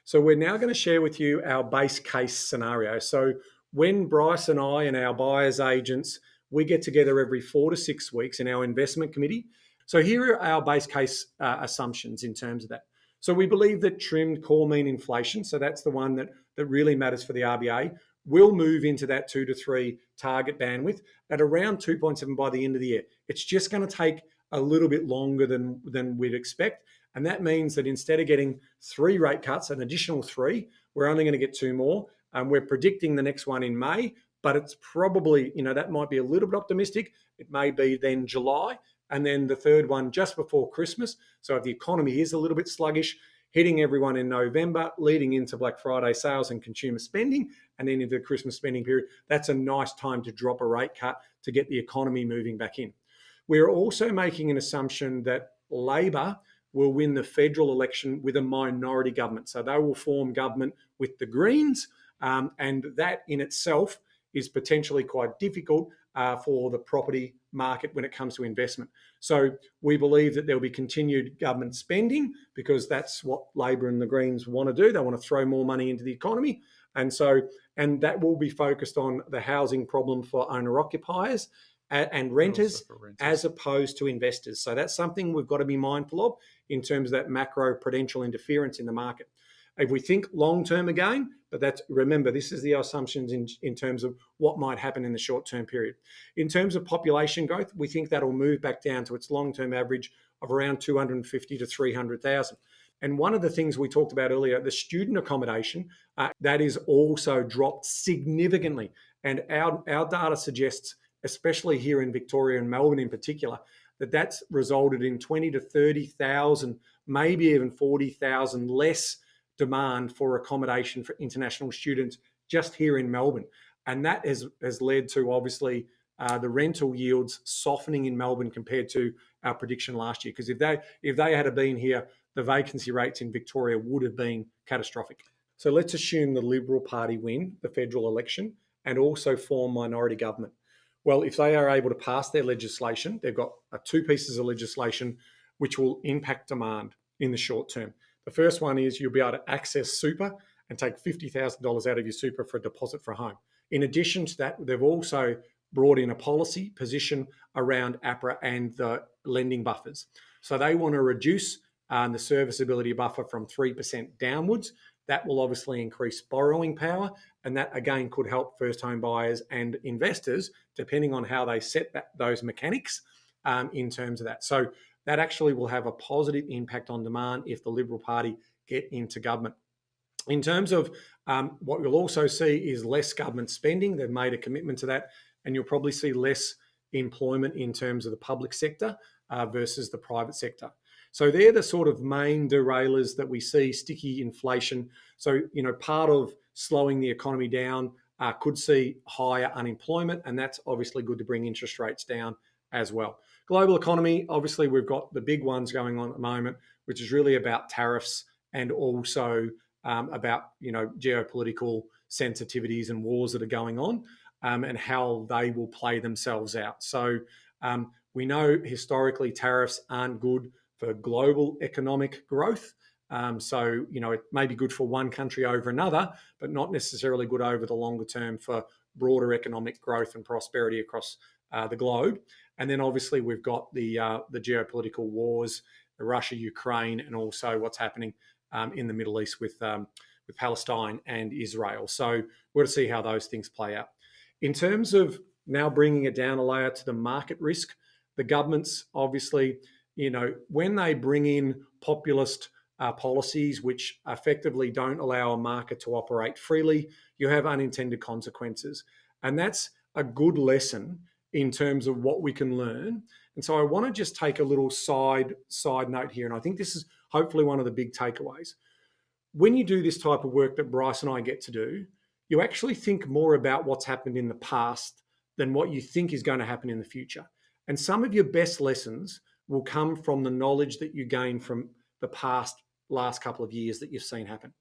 So we're now going to share with you our base case scenario. So when Bryce and I and our buyers agents, we get together every 4 to 6 weeks in our investment committee. So here are our base case assumptions in terms of that. So we believe that trimmed core mean inflation, so that's the one that really matters for the RBA, will move into that 2 to 3 target bandwidth at around 2.7 by the end of the year. It's just going to take a little bit longer than we'd expect. And that means that instead of getting 3 rate cuts, an additional 3, we're only going to get 2 more. We're predicting the next one in May, but it's probably, that might be a little bit optimistic. It may be then July, and then the third one just before Christmas. So if the economy is a little bit sluggish, hitting everyone in November, leading into Black Friday sales and consumer spending, and then into the Christmas spending period, that's a nice time to drop a rate cut to get the economy moving back in. We're also making an assumption that Labor will win the federal election with a minority government. So they will form government with the Greens, and that in itself is potentially quite difficult for the property market when it comes to investment. So we believe that there'll be continued government spending because that's what Labor and the Greens want to do. They want to throw more money into the economy. And that will be focused on the housing problem for owner-occupiers and renters as opposed to investors. So that's something we've got to be mindful of in terms of that macro-prudential interference in the market. If we think long-term again, but remember, this is the assumptions in terms of what might happen in the short-term period. In terms of population growth, we think that'll move back down to its long-term average of around 250 to 300,000. And one of the things we talked about earlier, the student accommodation, that is also dropped significantly. And our data suggests, especially here in Victoria and Melbourne in particular, that's resulted in 20 to 30,000, maybe even 40,000 less demand for accommodation for international students just here in Melbourne. And that has led to, obviously, the rental yields softening in Melbourne compared to our prediction last year. Because if they had been here, the vacancy rates in Victoria would have been catastrophic. So let's assume the Liberal Party win the federal election and also form minority government. Well, if they are able to pass their legislation, they've got 2 pieces of legislation which will impact demand in the short term. The first one is you'll be able to access super and take $50,000 out of your super for a deposit for a home. In addition to that, they've also brought in a policy position around APRA and the lending buffers. So they want to reduce the serviceability buffer from 3% downwards. That will obviously increase borrowing power, and that again could help first home buyers and investors, depending on how they set those mechanics in terms of that. So that actually will have a positive impact on demand if the Liberal Party get into government. In terms of what you'll also see is less government spending. They've made a commitment to that, and you'll probably see less employment in terms of the public sector versus the private sector. So they're the sort of main derailers that we see, sticky inflation. So, part of slowing the economy down could see higher unemployment, and that's obviously good to bring interest rates down as well. Global economy, obviously we've got the big ones going on at the moment, which is really about tariffs and also about, geopolitical sensitivities and wars that are going on and how they will play themselves out. So we know historically tariffs aren't good for global economic growth. So, it may be good for one country over another, but not necessarily good over the longer term for broader economic growth and prosperity across the globe. And then obviously we've got the geopolitical wars, Russia, Ukraine, and also what's happening in the Middle East with Palestine and Israel. So we're to see how those things play out. In terms of now bringing it down a layer to the market risk, the governments obviously, when they bring in populist policies which effectively don't allow a market to operate freely, you have unintended consequences. And that's a good lesson in terms of what we can learn. And so I want to just take a little side note here. And I think this is hopefully one of the big takeaways. When you do this type of work that Bryce and I get to do, you actually think more about what's happened in the past than what you think is going to happen in the future. And some of your best lessons will come from the knowledge that you gain from the last couple of years that you've seen happen.